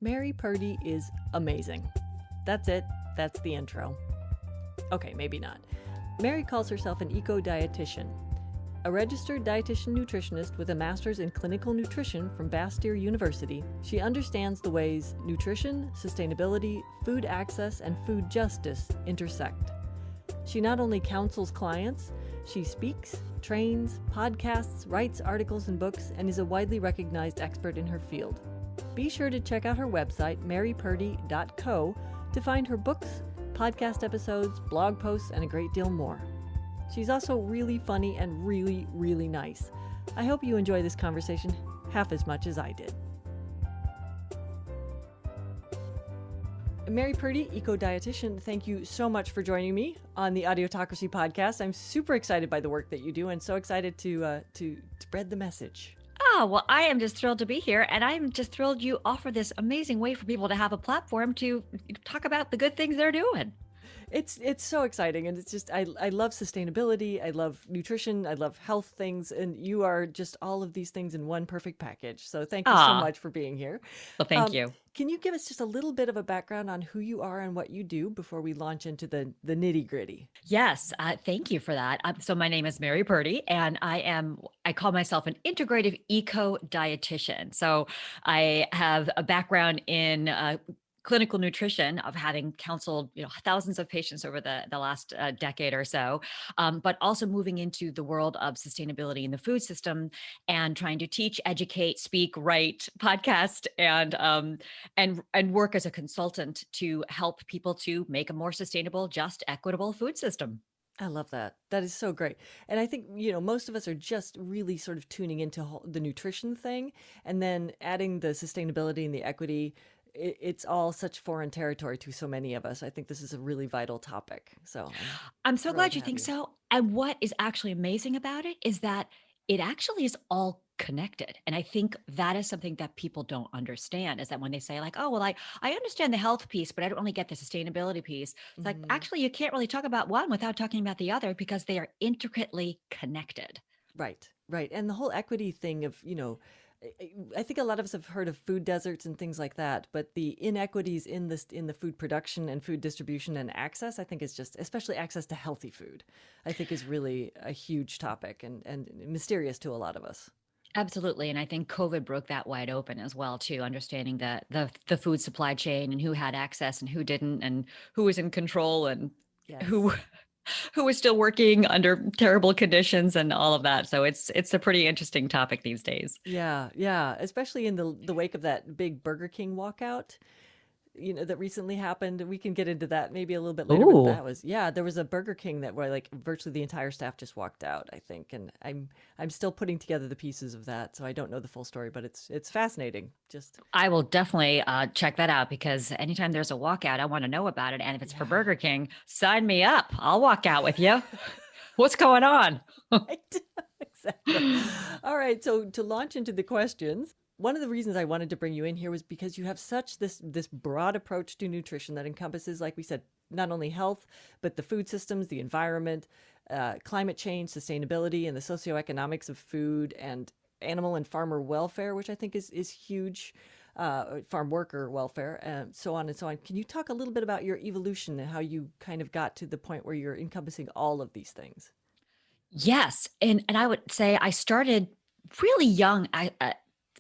Mary Purdy is amazing. That's it. That's the intro. Okay, maybe not. Mary calls herself an eco-dietitian, a registered dietitian nutritionist with a master's in clinical nutrition from Bastyr University. She understands the ways nutrition, sustainability, food access, and food justice intersect. She not only counsels clients, she speaks, trains, podcasts, writes articles and books, and is a widely recognized expert in her field. Be sure to check out her website, marypurdy.co, to find her books, podcast episodes, blog posts, and a great deal more. She's also really funny and really, really nice. I hope you enjoy this conversation half as much as I did. Mary Purdy, eco-dietitian, thank you so much for joining me on the Audiotocracy podcast. I'm super excited by the work that you do and so excited to spread the message. Oh, well, I am just thrilled to be here. And I'm just thrilled you offer this amazing way for people to have a platform to talk about the good things they're doing. It's so exciting, and it's just I love sustainability, I love nutrition, I love health things, and you are just all of these things in one perfect package. So thank you so much for being here. Well, thank you. Can you give us just a little bit of a background on who you are and what you do before we launch into the nitty gritty? Yes, thank you for that. So my name is Mary Purdy, and I call myself an integrative eco-dietitian. So I have a background in clinical nutrition, of having counseled thousands of patients over the last decade or so, but also moving into the world of sustainability in the food system and trying to teach, educate, speak, write, podcast, and work as a consultant to help people to make a more sustainable, just, equitable food system. I love that. That is so great. And I think, most of us are just really sort of tuning into the nutrition thing, and then adding the sustainability and the equity. It's all such foreign territory to so many of us. I think this is a really vital topic. So I'm so glad you think so. And what is actually amazing about it is that it actually is all connected. And I think that is something that people don't understand, is that when they say like, oh, well, I understand the health piece, but I don't really get the sustainability piece. It's like, actually, you can't really talk about one without talking about the other, because they are intricately connected. Right. And the whole equity thing of, I think a lot of us have heard of food deserts and things like that, but the inequities in the food production and food distribution and access, I think is just, especially access to healthy food, I think is really a huge topic and mysterious to a lot of us. Absolutely. And I think COVID broke that wide open as well, too, understanding the food supply chain and who had access and who didn't, and who was in control, and who is still working under terrible conditions and all of that. So it's a pretty interesting topic these days. Yeah. Especially in the wake of that big Burger King walkout, that recently happened. We can get into that maybe a little bit later. Ooh. But there was a Burger King where like virtually the entire staff just walked out, I think. And I'm still putting together the pieces of that. So I don't know the full story, but it's fascinating. I will definitely check that out, because anytime there's a walkout, I want to know about it. And if it's for Burger King, sign me up. I'll walk out with you. What's going on? Right. Exactly. All right. So to launch into the questions, one of the reasons I wanted to bring you in here was because you have such this broad approach to nutrition that encompasses, like we said, not only health, but the food systems, the environment, climate change, sustainability, and the socioeconomics of food, and animal and farmer welfare, which I think is huge, farm worker welfare, and so on and so on. Can you talk a little bit about your evolution and how you kind of got to the point where you're encompassing all of these things? Yes. And I would say I started really young.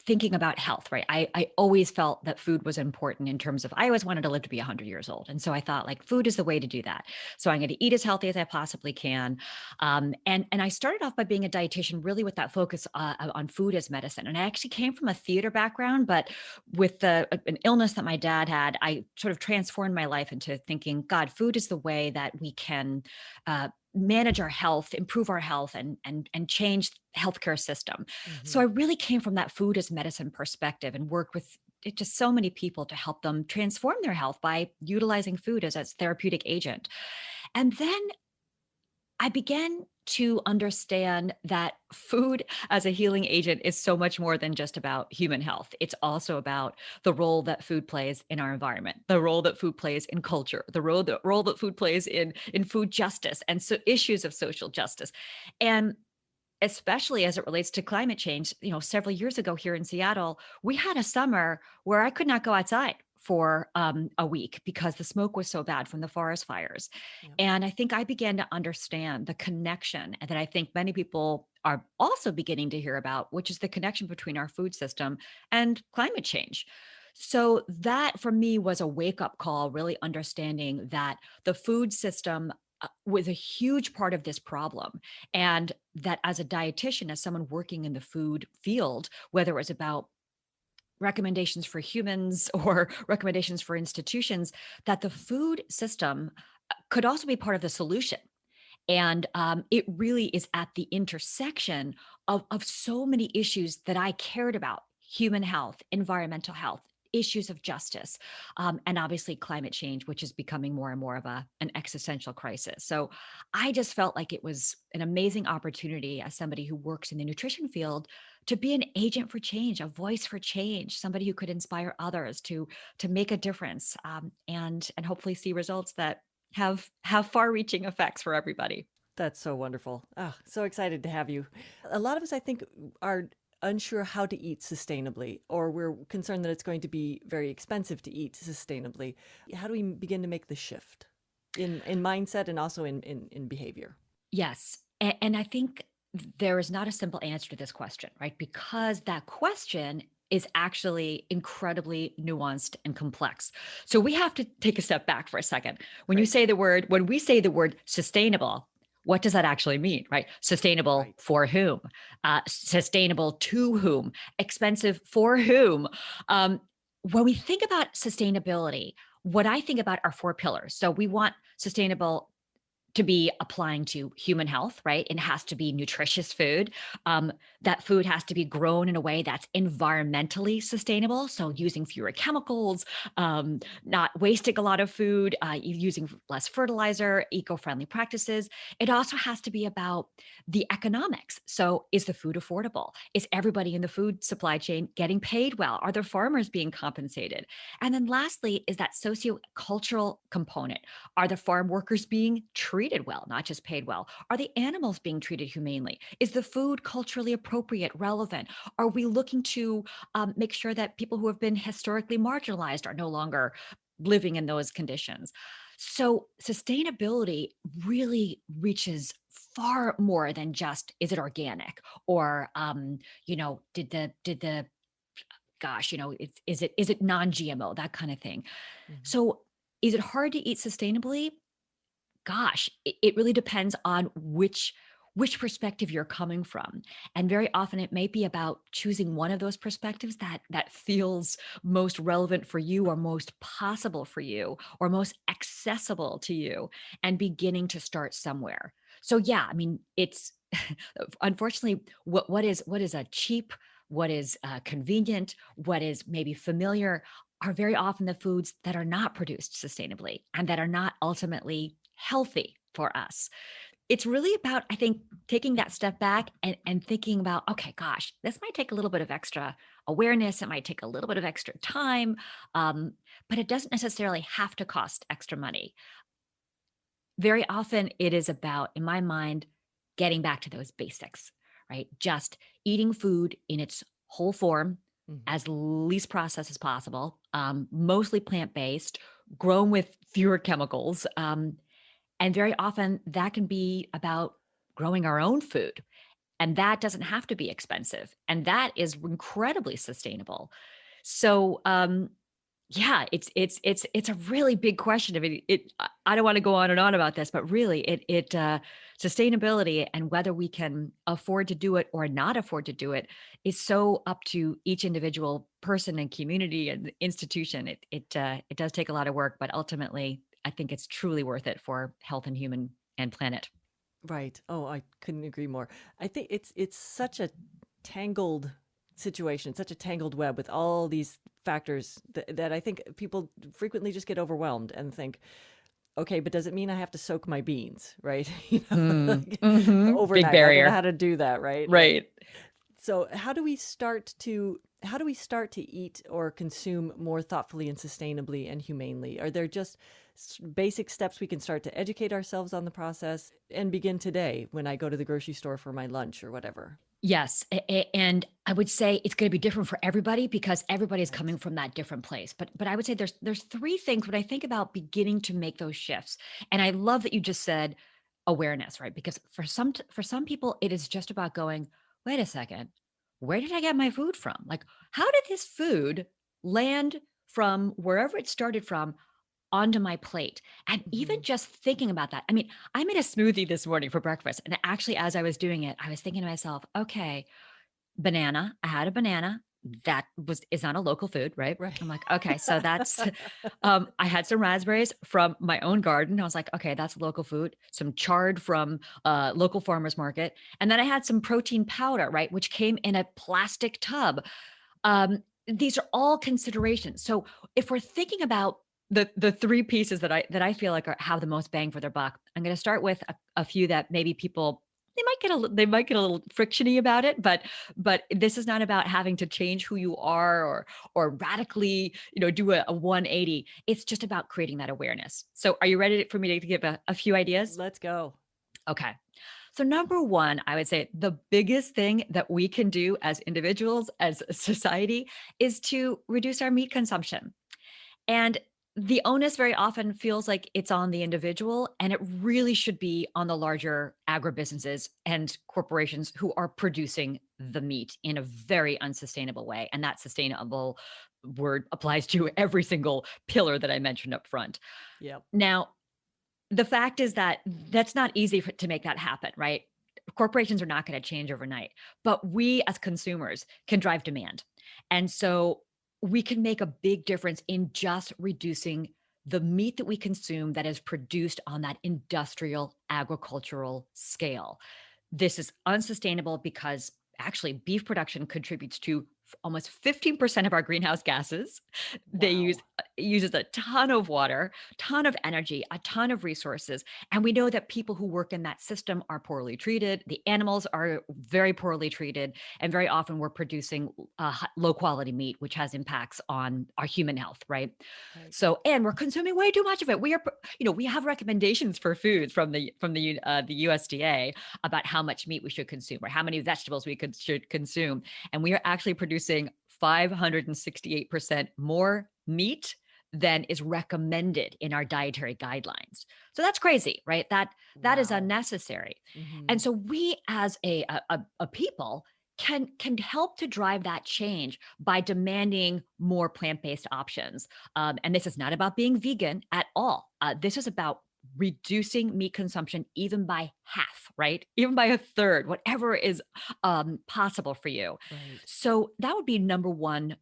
Thinking about health, right? I always felt that food was important, in terms of, I always wanted to live to be 100 years old. And so I thought, like, food is the way to do that. So I'm going to eat as healthy as I possibly can. And I started off by being a dietitian, really with that focus on food as medicine. And I actually came from a theater background, but with an illness that my dad had, I sort of transformed my life into thinking, God, food is the way that we can manage our health, improve our health, and change the healthcare system. So I really came from that food as medicine perspective, and worked with just so many people to help them transform their health by utilizing food as a therapeutic agent. And then I began to understand that food as a healing agent is so much more than just about human health. It's also about the role that food plays in our environment, the role that food plays in culture, the role that food plays in food justice, and so issues of social justice. And especially as it relates to climate change. Several years ago here in Seattle, we had a summer where I could not go outside for a week because the smoke was so bad from the forest fires. Yeah. And I think I began to understand the connection that I think many people are also beginning to hear about, which is the connection between our food system and climate change. So that for me was a wake up call, really understanding that the food system was a huge part of this problem. And that as a dietitian, as someone working in the food field, whether it was about recommendations for humans or recommendations for institutions, that the food system could also be part of the solution. And it really is at the intersection of so many issues that I cared about: human health, environmental health, issues of justice, and obviously climate change, which is becoming more and more of an existential crisis. So I just felt like it was an amazing opportunity as somebody who works in the nutrition field to be an agent for change, a voice for change, somebody who could inspire others to make a difference, and hopefully see results that have far-reaching effects for everybody. That's so wonderful. Ah, so excited to have you. A lot of us, I think, are unsure how to eat sustainably, or we're concerned that it's going to be very expensive to eat sustainably. How do we begin to make the shift in mindset and also in behavior? Yes. And I think there is not a simple answer to this question, right? Because that question is actually incredibly nuanced and complex. So we have to take a step back for a second. When Great. we say the word sustainable, what does that actually mean, right? Sustainable Right. for whom? Sustainable to whom? Expensive for whom? When we think about sustainability, what I think about are four pillars. So we want sustainable to be applying to human health, right? It has to be nutritious food. That food has to be grown in a way that's environmentally sustainable. So using fewer chemicals, not wasting a lot of food, using less fertilizer, eco-friendly practices. It also has to be about the economics. So is the food affordable? Is everybody in the food supply chain getting paid well? Are the farmers being compensated? And then lastly is that socio-cultural component. Are the farm workers being treated well, not just paid well? Are the animals being treated humanely? Is the food culturally appropriate, relevant? Are we looking to make sure that people who have been historically marginalized are no longer living in those conditions? So sustainability really reaches far more than just, is it organic, or did the gosh, is it non-GMO, that kind of thing. Mhm. So is it hard to eat sustainably? Gosh, it really depends on which perspective you're coming from. And very often it may be about choosing one of those perspectives that feels most relevant for you, or most possible for you, or most accessible to you, and beginning to start somewhere. So yeah, I mean, it's unfortunately what is a cheap, what is convenient, what is maybe familiar, are very often the foods that are not produced sustainably and that are not ultimately healthy for us. It's really about, I think, taking that step back and thinking about, okay, gosh, this might take a little bit of extra awareness. It might take a little bit of extra time, but it doesn't necessarily have to cost extra money. Very often it is about, in my mind, getting back to those basics, right? Just eating food in its whole form, Mhm. as least processed as possible, mostly plant based, grown with fewer chemicals. And very often that can be about growing our own food. And that doesn't have to be expensive. And that is incredibly sustainable. So, yeah, it's a really big question. I mean, I don't want to go on and on about this, but really, sustainability and whether we can afford to do it or not afford to do it is so up to each individual person and community and institution. It does take a lot of work, but ultimately, I think it's truly worth it for health and human and planet. Right. Oh, I couldn't agree more. I think it's such a tangled situation, such a tangled web with all these factors that I think people frequently just get overwhelmed and think, okay, but does it mean I have to soak my beans, right? Mm, Like big overnight. I don't know how barrier. to do that, right? Like, Right. so how do we start to eat or consume more thoughtfully and sustainably and humanely? Are there just basic steps we can start to educate ourselves on the process and begin today when I go to the grocery store for my lunch or whatever. Yes. And I would say it's going to be different for everybody because everybody's Right. coming from that different place. But I would say there's three things when I think about beginning to make those shifts. And I love that you just said awareness, right? Because for some people, it is just about going, wait a second, where did I get my food from? Like, how did this food land from wherever it started from onto my plate? And even Mm-hmm. just thinking about that. I mean, I made a smoothie this morning for breakfast. And actually, as I was doing it, I was thinking to myself, okay, banana. I had a banana. That is not a local food, right? Right. I'm like, okay, so that's I had some raspberries from my own garden. I was like, okay, that's local food. Some chard from local farmers market. And then I had some protein powder, right, which came in a plastic tub. These are all considerations. So if we're thinking about the three pieces that I feel like have the most bang for their buck, I'm going to start with a few that maybe people they might get a little frictiony about it, but this is not about having to change who you are or radically do a 180. It's just about creating that awareness. So are you ready for me to give a few ideas? Let's go. Okay. So number one, I would say the biggest thing that we can do as individuals, as a society, is to reduce our meat consumption. And the onus very often feels like it's on the individual, and it really should be on the larger agribusinesses and corporations who are producing the meat in a very unsustainable way. And that sustainable word applies to every single pillar that I mentioned up front. Yep. Now, the fact is that that's not easy to make that happen, right? Corporations are not going to change overnight, but we as consumers can drive demand. And so we can make a big difference in just reducing the meat that we consume that is produced on that industrial agricultural scale. This is unsustainable because actually beef production contributes to almost 15% of our greenhouse gases. They Wow. uses a ton of water, ton of energy, a ton of resources, and we know that people who work in that system are poorly treated. The animals are very poorly treated, and very often we're producing low quality meat, which has impacts on our human health, right? Right. So, and we're consuming way too much of it. We are, we have recommendations for foods from the USDA about how much meat we should consume or how many vegetables we should consume, and we are actually producing 568% more meat than is recommended in our dietary guidelines. So that's crazy, right? That is Wow. unnecessary. Mm-hmm. And so we as a people can help to drive that change by demanding more plant-based options. And this is not about being vegan at all. This is about reducing meat consumption even by half, right? Even by a third, whatever is possible for you. Right. So that would be number one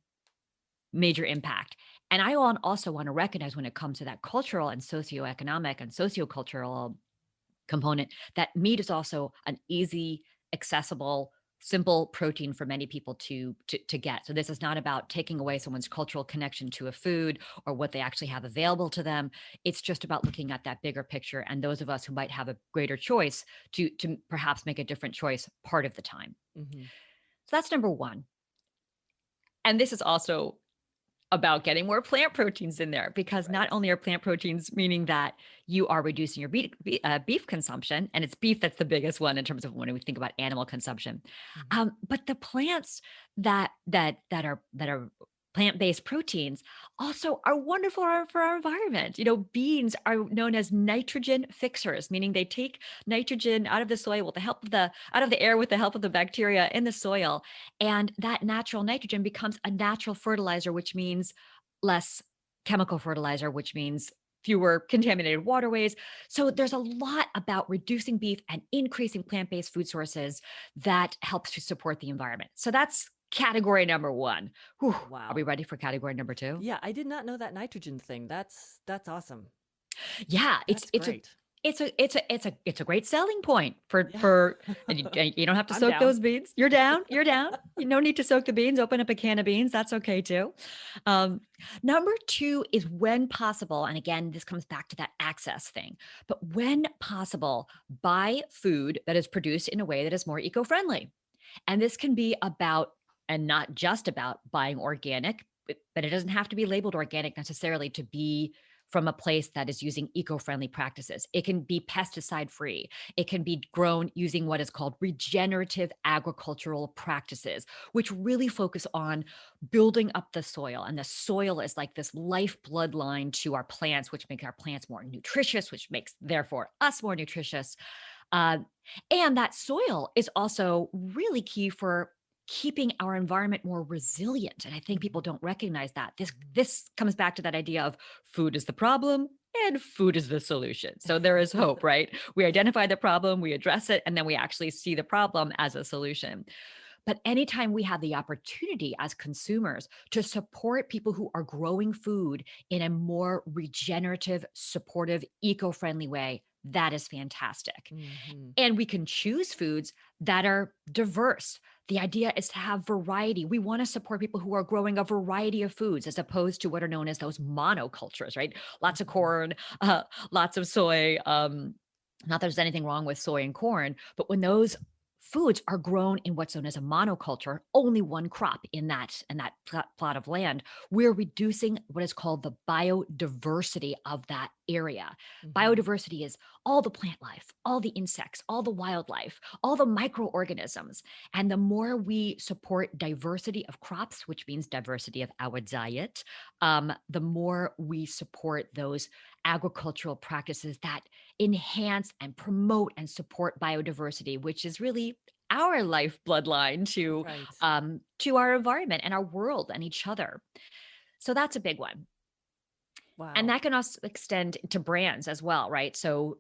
major impact. And I also want to recognize when it comes to that cultural and socioeconomic and sociocultural component, that meat is also an easy, accessible, simple protein for many people to get. So this is not about taking away someone's cultural connection to a food or what they actually have available to them. It's just about looking at that bigger picture, and those of us who might have a greater choice to perhaps make a different choice part of the time. Mm-hmm. So that's number one. And this is also about getting more plant proteins in there, because not Right. only are plant proteins meaning that you are reducing your beef consumption, and it's beef that's the biggest one in terms of when we think about animal consumption, Mm-hmm. but the plants that are plant-based proteins also are wonderful for our environment. Beans are known as nitrogen fixers, meaning they take nitrogen out of the soil with the help of out of the air with the help of the bacteria in the soil, and that natural nitrogen becomes a natural fertilizer, which means less chemical fertilizer, which means fewer contaminated waterways. So there's a lot about reducing beef and increasing plant-based food sources that helps to support the environment. So that's category number one. Whew. Are we Wow. ready for category number two? Yeah, I did not know that nitrogen thing. That's awesome. Yeah, That's great. it's a great selling point Yeah. for and you don't have to I'm soak down. those beans. You're down. You're down. You no need to soak the beans. Open up a can of beans. That's okay too. Um, Number two is when possible, and again, this comes back to that access thing. But when possible, buy food that is produced in a way that is more eco-friendly. And this can be about, and not just about, buying organic, but it doesn't have to be labeled organic necessarily to be from a place that is using eco-friendly practices. It can be pesticide-free. It can be grown using what is called regenerative agricultural practices, which really focus on building up the soil. And the soil is like this lifeblood line to our plants, which make our plants more nutritious, which makes, therefore, us more nutritious. Uh, and that soil is also really key for keeping our environment more resilient. And I think people don't recognize that. This comes back to that idea of food is the problem and food is the solution. So there is hope, right? We identify the problem, we address it, and then we actually see the problem as a solution. But anytime we have the opportunity as consumers to support people who are growing food in a more regenerative, supportive, eco-friendly way, that is fantastic. Mm-hmm. And we can choose foods that are diverse. The idea is to have variety. We want to support people who are growing a variety of foods as opposed to what are known as those monocultures, right? Lots of corn, lots of soy. Not that there's anything wrong with soy and corn, but when those foods are grown in what's known as a monoculture, only one crop in that plot of land, we're reducing what is called the biodiversity of that area. Mm-hmm. Biodiversity is all the plant life, all the insects, all the wildlife, all the microorganisms. And the more we support diversity of crops, which means diversity of our diet, the more we support those agricultural practices that enhance and promote and support biodiversity, which is really our lifeblood line to our environment and our world and each other. So that's a big one. Wow. And that can also extend to brands as well, right? So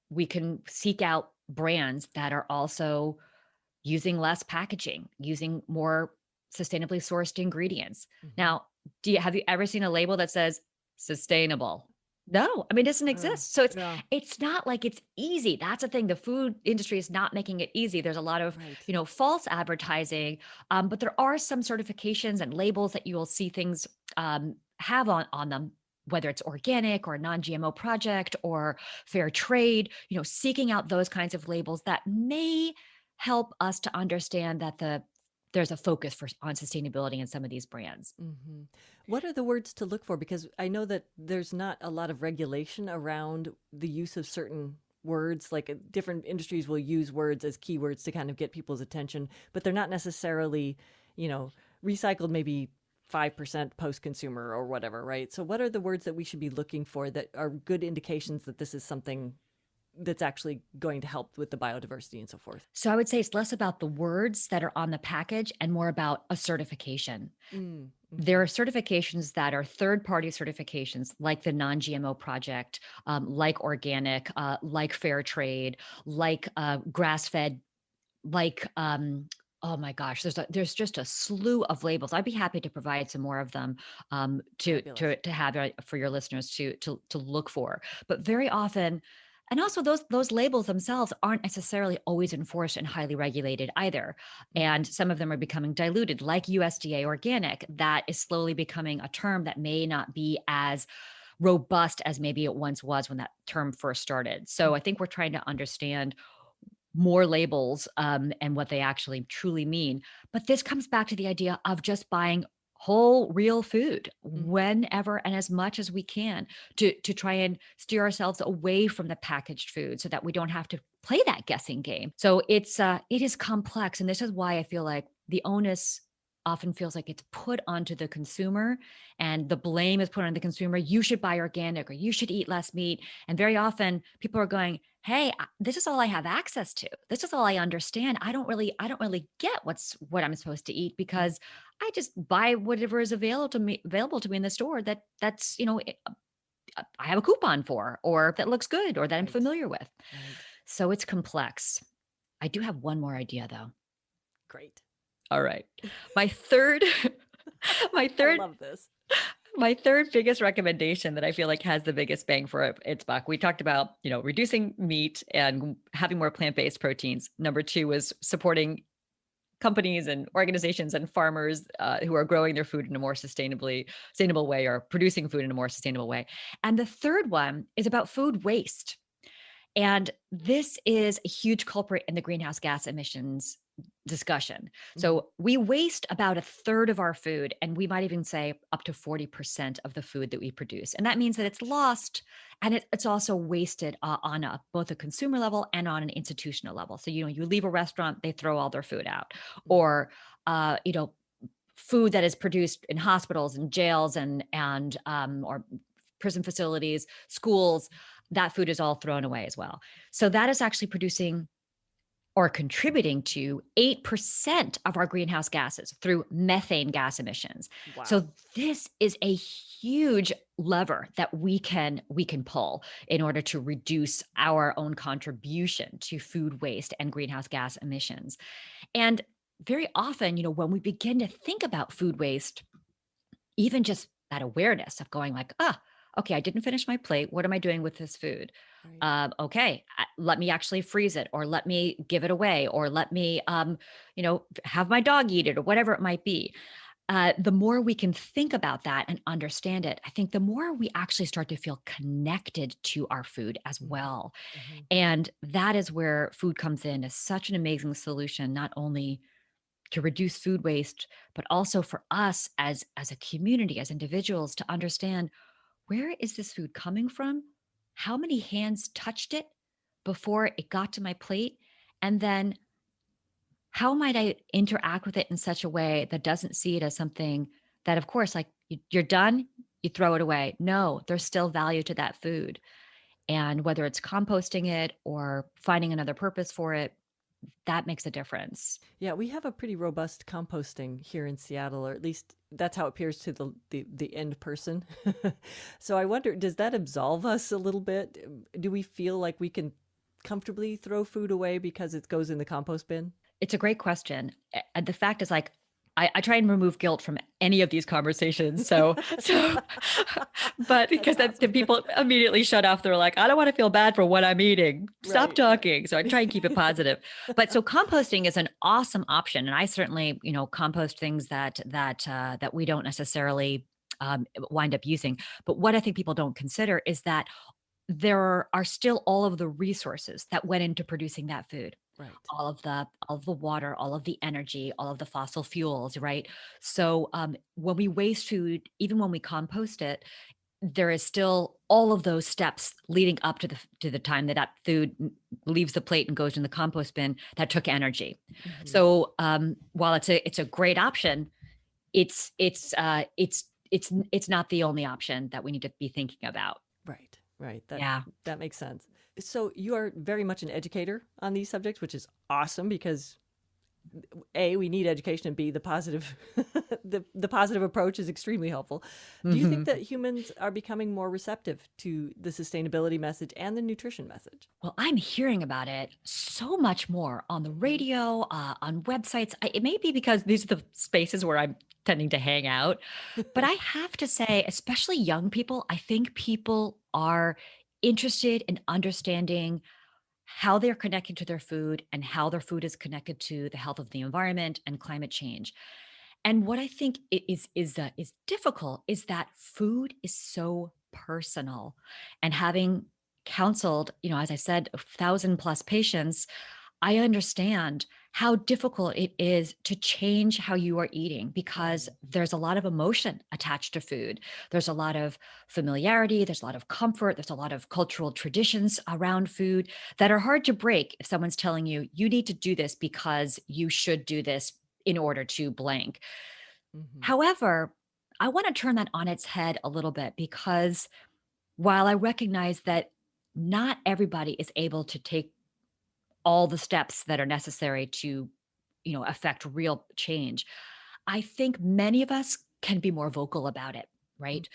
we can seek out brands that are also using less packaging, using more sustainably sourced ingredients. Mm-hmm. Now, have you ever seen a label that says sustainable? No, I mean, it doesn't exist. So it's not like it's easy. That's the thing. The food industry is not making it easy. There's a lot of, false advertising, but there are some certifications and labels that you will see things have on them, whether it's organic or non-GMO project or fair trade, seeking out those kinds of labels that may help us to understand that there's a focus on sustainability in some of these brands. Mm-hmm. What are the words to look for? Because I know that there's not a lot of regulation around the use of certain words. Like different industries will use words as keywords to kind of get people's attention, but they're not necessarily, recycled maybe 5% post-consumer or whatever, right? So what are the words that we should be looking for that are good indications that this is something that's actually going to help with the biodiversity and so forth? So I would say it's less about the words that are on the package and more about a certification. Mm-hmm. There are certifications that are third-party certifications, like the non-GMO project, like organic, like fair trade, like grass-fed, like oh my gosh, there's just a slew of labels. I'd be happy to provide some more of them to have for your listeners to look for. But very often, and also those labels themselves aren't necessarily always enforced and highly regulated either. And some of them are becoming diluted, like USDA organic, that is slowly becoming a term that may not be as robust as maybe it once was when that term first started. So I think we're trying to understand more labels and what they actually truly mean. But this comes back to the idea of just buying whole real food whenever and as much as we can to try and steer ourselves away from the packaged food so that we don't have to play that guessing game. So it is complex. And this is why I feel like the onus often feels like it's put onto the consumer and the blame is put on the consumer. You should buy organic or you should eat less meat. And very often people are going, hey, this is all I have access to. This is all I understand. I don't really get what I'm supposed to eat because I just buy whatever is available to me in the store that's I have a coupon for, or that looks good, or that I'm familiar with. Right. So it's complex. I do have one more idea though. Great. All right. My third I love this. My third biggest recommendation that I feel like has the biggest bang for its buck. We talked about, reducing meat and having more plant-based proteins. Number 2 was supporting companies and organizations and farmers who are growing their food in a more sustainable way or producing food in a more sustainable way. And the third one is about food waste. And this is a huge culprit in the greenhouse gas emissions discussion. Mhm. So we waste about a third of our food, and we might even say up to 40% of the food that we produce. And that means that it's lost, and it's also wasted on both a consumer level and on an institutional level. So, you leave a restaurant, they throw all their food out, Mhm. or, food that is produced in hospitals and jails or prison facilities, schools, that food is all thrown away as well. So that is actually producing or contributing to 8% of our greenhouse gases through methane gas emissions. Wow. So this is a huge lever that we can pull in order to reduce our own contribution to food waste and greenhouse gas emissions. And very often, when we begin to think about food waste, even just that awareness of going like, okay, I didn't finish my plate. What am I doing with this food? Right. Okay, let me actually freeze it, or let me give it away, or let me, have my dog eat it, or whatever it might be. The more we can think about that and understand it, I think the more we actually start to feel connected to our food as Mhm. well. Mhm. And that is where food comes in as such an amazing solution, not only to reduce food waste, but also for us as a community, as individuals, to understand, where is this food coming from? How many hands touched it before it got to my plate? And then how might I interact with it in such a way that doesn't see it as something that, of course, like you're done, you throw it away. No, there's still value to that food. And whether it's composting it or finding another purpose for it, that makes a difference. Yeah, we have a pretty robust composting here in Seattle, or at least that's how it appears to the end person. So I wonder, does that absolve us a little bit? Do we feel like we can comfortably throw food away because it goes in the compost bin? It's a great question. And the fact is, like, I try and remove guilt from any of these conversations. But because That's then the awesome. people immediately shut off. They're like, I don't want to feel bad for what I'm eating. Stop Right, right. talking. So I try and keep it positive. But so composting is an awesome option, and I certainly, compost things that we don't necessarily wind up using. But what I think people don't consider is that there are still all of the resources that went into producing that food, Right. all of the water, all of the energy, all of the fossil fuels, right? So when we waste food, even when we compost it, there is still all of those steps leading up to the time that food leaves the plate and goes in the compost bin that took energy. Hmm. So while it's a great option, it's not the only option that we need to be thinking about. Right, right. Yeah. That makes sense. So you are very much an educator on these subjects, which is awesome because A, we need education, and B, the positive the positive approach is extremely helpful. Do you think Mhm. that humans are becoming more receptive to the sustainability message and the nutrition message? Well, I'm hearing about it so much more on the radio, on websites. It may be because these are the spaces where I'm tending to hang out. But I have to say, especially young people, I think people are interested in understanding how they're connecting to their food and how their food is connected to the health of the environment and climate change. And what I think is difficult is that food is so personal. And having counseled, as I said, 1,000 plus patients, I understand how difficult it is to change how you are eating, because Mhm. there's a lot of emotion attached to food. There's a lot of familiarity, there's a lot of comfort, there's a lot of cultural traditions around food that are hard to break if someone's telling you, you need to do this because you should do this in order to blank. Mhm. However, I want to turn that on its head a little bit, because while I recognize that not everybody is able to take all the steps that are necessary to, affect real change, I think many of us can be more vocal about it, Mm. right?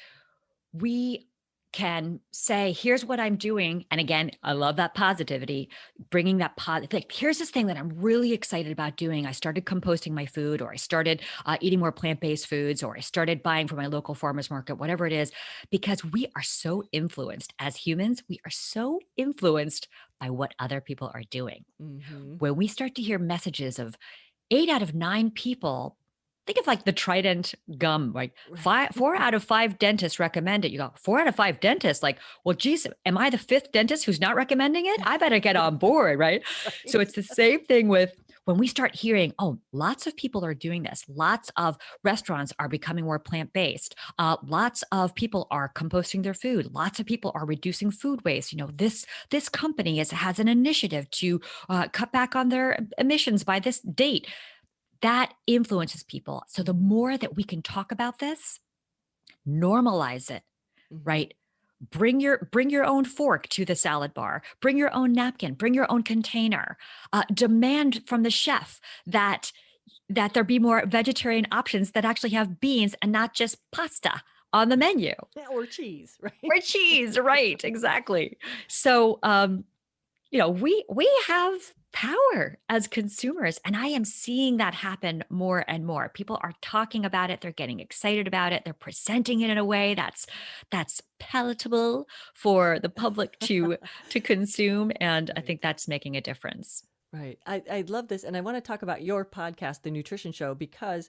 We can say, here's what I'm doing. And again, I love that positivity, bringing that positive, like, here's this thing that I'm really excited about doing. I started composting my food, or I started eating more plant-based foods, or I started buying from my local farmer's market, whatever it is, because we are so influenced as humans. We are so influenced by what other people are doing. Mhm. When we start to hear messages of 8 out of 9 people, think of like the Trident gum, like Right. 4 out of 5 dentists recommend it. You go, 4 out of 5 dentists, like, well, geez, am I the fifth dentist who's not recommending it? I better get on board, right? So Right. it's the same thing with when we start hearing, oh, lots of people are doing this, lots of restaurants are becoming more plant-based, lots of people are composting their food, lots of people are reducing food waste. This company has an initiative to cut back on their emissions by this date. That influences people. So the more that we can talk about this, normalize it, Mm-hmm. right? Bring your own fork to the salad bar. Bring your own napkin. Bring your own container. Demand from the chef that there be more vegetarian options that actually have beans and not just pasta on the menu. Yeah, or cheese, right? Or cheese, right? Exactly. So, we have power as consumers, and I am seeing that happen more and more. People are talking about it, they're getting excited about it, they're presenting it in a way that's palatable for the public to consume, and I Right. think that's making a difference. Right. I love this. And I want to talk about your podcast, The Nutrition Show, because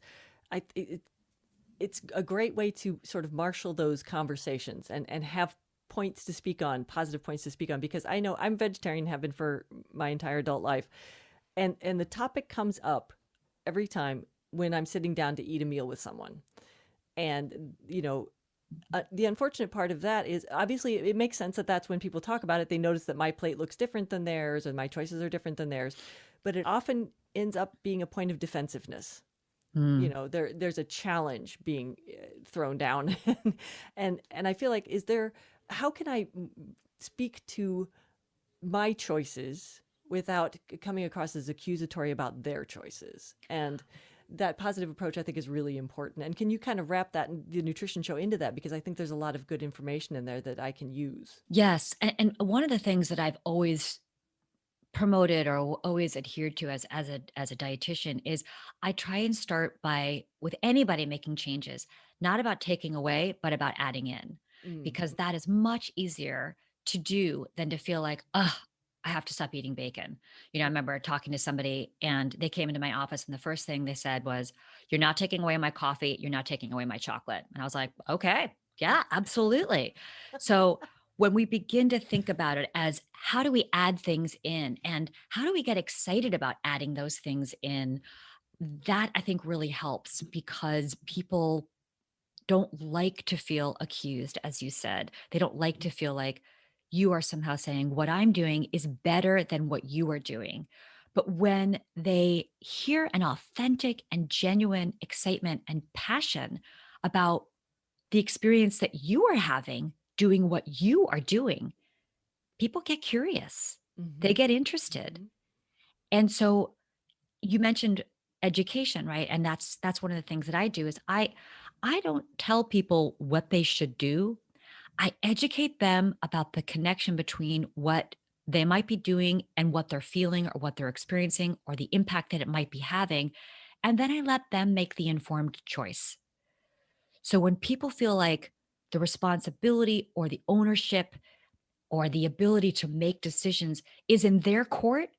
it's a great way to sort of marshal those conversations and have points to speak on, positive points to speak on, because I know I'm vegetarian, have been for my entire adult life. And the topic comes up every time when I'm sitting down to eat a meal with someone. And, the unfortunate part of that is obviously it makes sense that that's when people talk about it. They notice that my plate looks different than theirs and my choices are different than theirs. But it often ends up being a point of defensiveness. Mm. There's a challenge being thrown down. And I feel like, how can I speak to my choices without coming across as accusatory about their choices? And that positive approach, I think, is really important. And can you kind of wrap that, the nutrition show, into that? Because I think there's a lot of good information in there that I can use. Yes, and one of the things that I've always promoted or always adhered to as a dietitian is I try and start by with anybody making changes, not about taking away, but about adding in, Mm. because that is much easier to do than to feel like, oh, I have to stop eating bacon. I remember talking to somebody and they came into my office and the first thing they said was, "You're not taking away my coffee, you're not taking away my chocolate." And I was like, "Okay, yeah, absolutely." So when we begin to think about it as how do we add things in and how do we get excited about adding those things in, that I think really helps because people don't like to feel accused, as you said. They don't like to feel like you are somehow saying what I'm doing is better than what you are doing. But when they hear an authentic and genuine excitement and passion about the experience that you are having doing what you are doing, people get curious. They Mm-hmm. get interested. Mm-hmm. And so you mentioned education, right? And that's one of the things that I do is I don't tell people what they should do. I educate them about the connection between what they might be doing and what they're feeling or what they're experiencing or the impact that it might be having. And then I let them make the informed choice. So when people feel like the responsibility or the ownership or the ability to make decisions is in their court,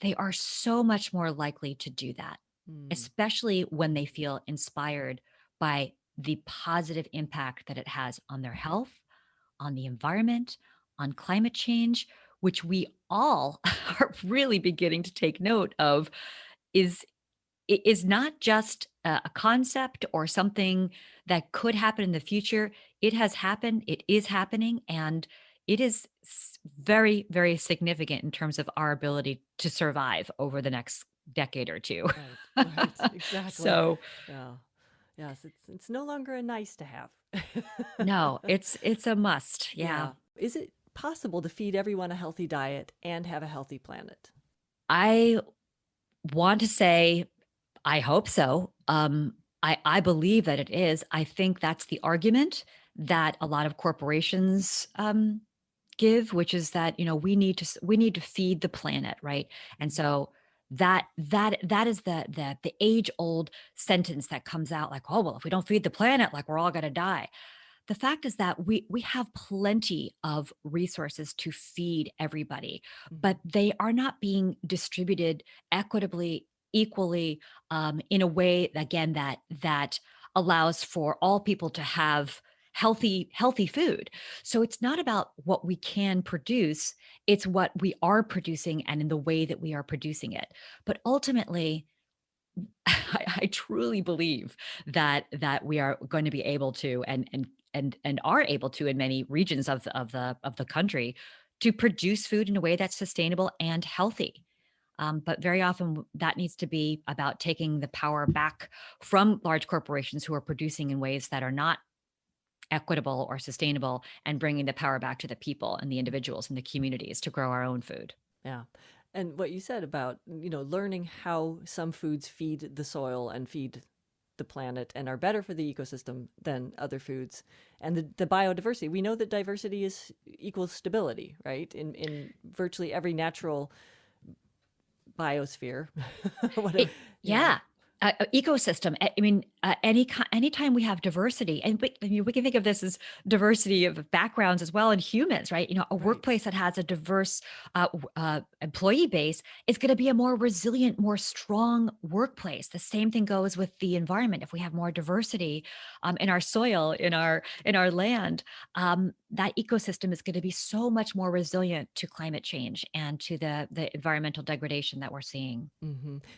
they are so much more likely to do that, Mm. especially when they feel inspired by the positive impact that it has on their health, on the environment, on climate change, which we all are really beginning to take note of is is not just a concept or something that could happen in the future. It has happened, it is happening, and it is very, very significant in terms of our ability to survive over the next decade or two. Right. Right. Exactly. So, Yeah. Yes. It's no longer a nice to have. no, it's a must. Yeah. Yeah. Is it possible to feed everyone a healthy diet and have a healthy planet? I want to say I hope so. I believe that it is. I think that's the argument that a lot of corporations give, which is that we need to feed the planet, right? And Mhm. so that is the age old sentence that comes out like, oh well, if we don't feed the planet, like we're all going to die. The fact is that we have plenty of resources to feed everybody, but Mhm. they are not being distributed equitably, equally, in a way again that allows for all people to have healthy food. So it's not about what we can produce, it's what we are producing and in the way that we are producing it. But ultimately, I truly believe that we are going to be able to and are able to in many regions of the country to produce food in a way that's sustainable and healthy. But very often that needs to be about taking the power back from large corporations who are producing in ways that are not equitable or sustainable, and bringing the power back to the people and the individuals and the communities to grow our own food. Yeah. And what you said about, learning how some foods feed the soil and feed the planet and are better for the ecosystem than other foods. And the biodiversity. We know that diversity is equals stability, right? In virtually every natural biosphere. Whatever, It you know. yeah, ecosystem. I mean, anytime we have diversity, and we can think of this as diversity of backgrounds as well in humans, right? A Right. workplace that has a diverse employee base is going to be a more resilient, more strong workplace. The same thing goes with the environment. If we have more diversity in our soil, in our land, that ecosystem is going to be so much more resilient to climate change and to the environmental degradation that we're seeing.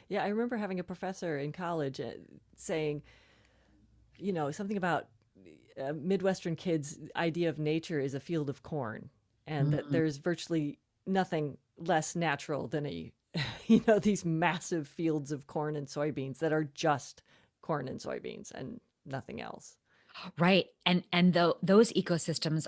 Yeah, I remember having a professor in college saying, something about Midwestern kids' idea of nature is a field of corn, and that Mm. there's virtually nothing less natural than these massive fields of corn and soybeans that are just corn and soybeans and nothing else. Right. And those ecosystems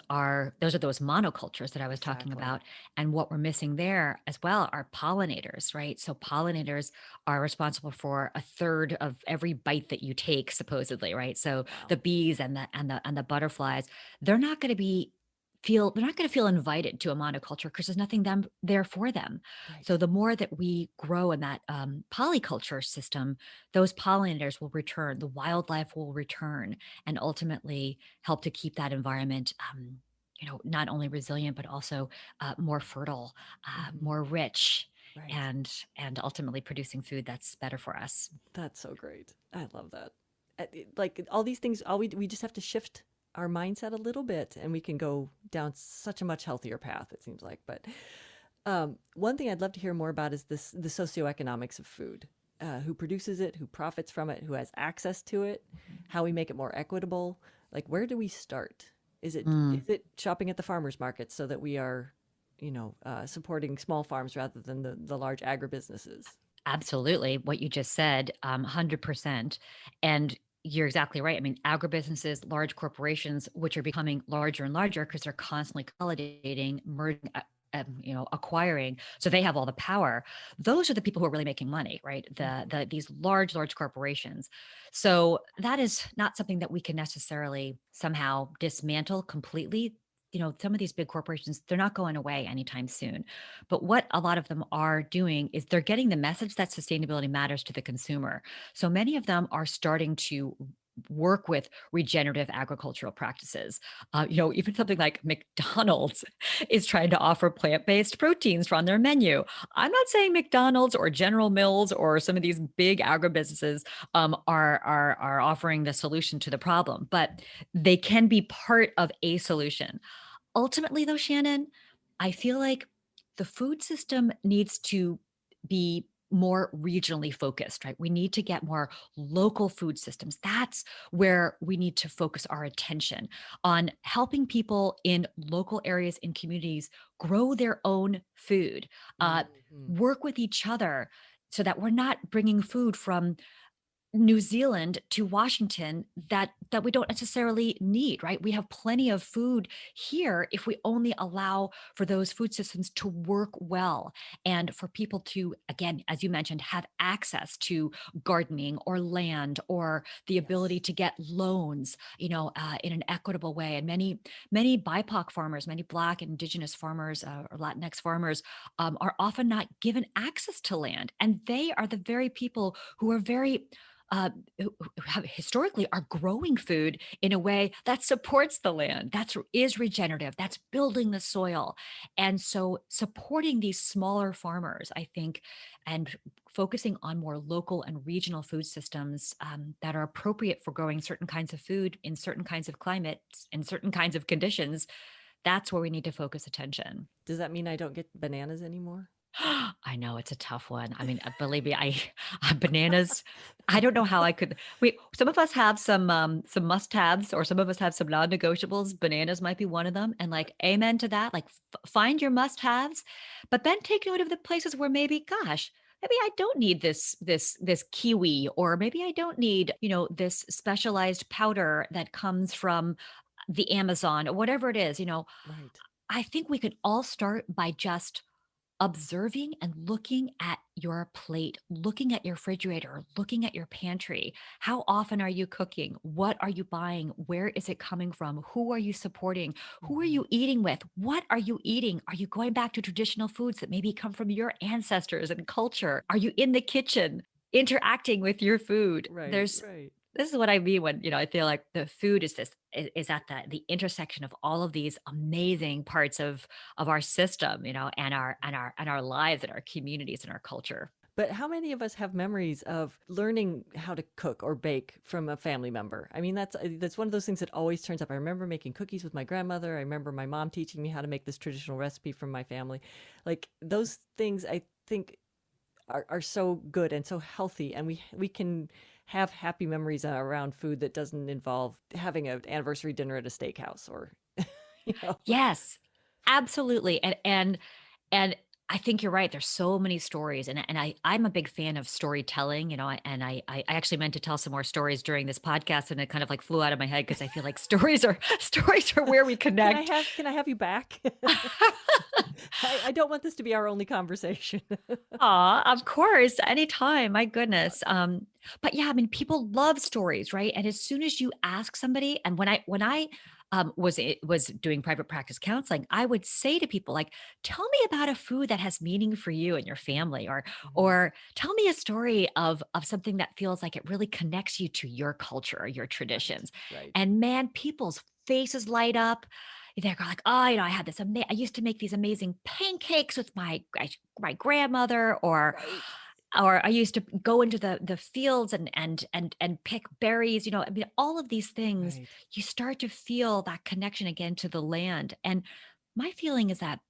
those are those monocultures that I was talking Exactly. about. And what we're missing there as well are pollinators, right? So pollinators are responsible for a third of every bite that you take, supposedly, right? So Wow. the bees and the butterflies, they're not going to they're not going to feel invited to a monoculture because there's nothing there for them. Right. So the more that we grow in that polyculture system, those pollinators will return, the wildlife will return, and ultimately help to keep that environment not only resilient but also more fertile, Hmm. more rich, Right. and ultimately producing food that's better for us. That's so great. I love that. Like all these things, all we just have to shift our mindset a little bit, and we can go down such a much healthier path. It seems like. But one thing I'd love to hear more about is the socioeconomics of food. Who produces it? Who profits from it? Who has access to it? How we make it more equitable? Like, where do we start? Mm. Is it shopping at the farmers market so that we are, supporting small farms rather than the large agribusinesses? Absolutely. What you just said, 100%. And you're exactly right. I mean, agribusinesses, large corporations, which are becoming larger and larger because they're constantly consolidating, merging, acquiring. So they have all the power. Those are the people who are really making money, right? Mhm. These large corporations. So that is not something that we can necessarily somehow dismantle completely. Some of these big corporations, they're not going away anytime soon. But what a lot of them are doing is they're getting the message that sustainability matters to the consumer. So many of them are starting to work with regenerative agricultural practices. Even something like McDonald's is trying to offer plant-based proteins on their menu. I'm not saying McDonald's or General Mills or some of these big agribusinesses are offering the solution to the problem, but they can be part of a solution. Ultimately, though, Shannon, I feel like the food system needs to be more regionally focused, right? We need to get more local food systems. That's where we need to focus our attention on helping people in local areas and communities grow their own food, uh, Mhm. work with each other so that we're not bringing food from New Zealand to Washington that we don't necessarily need, right? We have plenty of food here if we only allow for those food systems to work well and for people to, again, as you mentioned, have access to gardening or land or the ability Yes. to get loans, in an equitable way. And many BIPOC farmers, many Black and Indigenous farmers or Latinx farmers are often not given access to land, and they are the very people who are very who have historically are growing food in a way that supports the land, is regenerative, that's building the soil. And so supporting these smaller farmers, I think, and focusing on more local and regional food systems that are appropriate for growing certain kinds of food in certain kinds of climates and certain kinds of conditions, that's where we need to focus attention. Does that mean I don't get bananas anymore? I know it's a tough one. I mean, believe me, I bananas. I don't know how I could. Wait, some of us have some must-haves, or some of us have some non-negotiables. Bananas might be one of them, and like, amen to that. Like, find your must-haves, but then take note of the places where maybe, gosh, maybe I don't need this kiwi, or maybe I don't need this specialized powder that comes from the Amazon, or whatever it is. Right. I think we could all start by just observing and looking at your plate, looking at your refrigerator, looking at your pantry. How often are you cooking? What are you buying? Where is it coming from? Who are you supporting? Who are you eating with? What are you eating? Are you going back to traditional foods that maybe come from your ancestors and culture? Are you in the kitchen interacting with your food? Right, right. This is what I mean when, I feel like the food is at the intersection of all of these amazing parts of our system, and our lives and our communities and our culture. But how many of us have memories of learning how to cook or bake from a family member? I mean, that's one of those things that always turns up. I remember making cookies with my grandmother. I remember my mom teaching me how to make this traditional recipe from my family. Like, those things, I think, are so good and so healthy, and we can have happy memories around food that doesn't involve having an anniversary dinner at a steakhouse, or you know. Yes, absolutely. And I think you're right. There's so many stories, and I'm a big fan of storytelling, and I actually meant to tell some more stories during this podcast, and it kind of like flew out of my head because I feel like stories are where we Can I connect. have can I have you back? I don't want this to be our only conversation. Aw, of course, anytime. My goodness. But yeah, I mean, people love stories, right? And as soon as you ask somebody, and when I was doing private practice counseling, I would say to people like, "Tell me about a food that has meaning for you and your family, or Mhm. or tell me a story of something that feels like it really connects you to your culture or your Right, traditions." right, And man, people's faces light up. They're like, "Oh, I had this I used to make these amazing pancakes with my grandmother," right, or I used to go into the fields and pick berries. I mean, all of these things, right. you start to feel that connection again to the land. And my feeling is that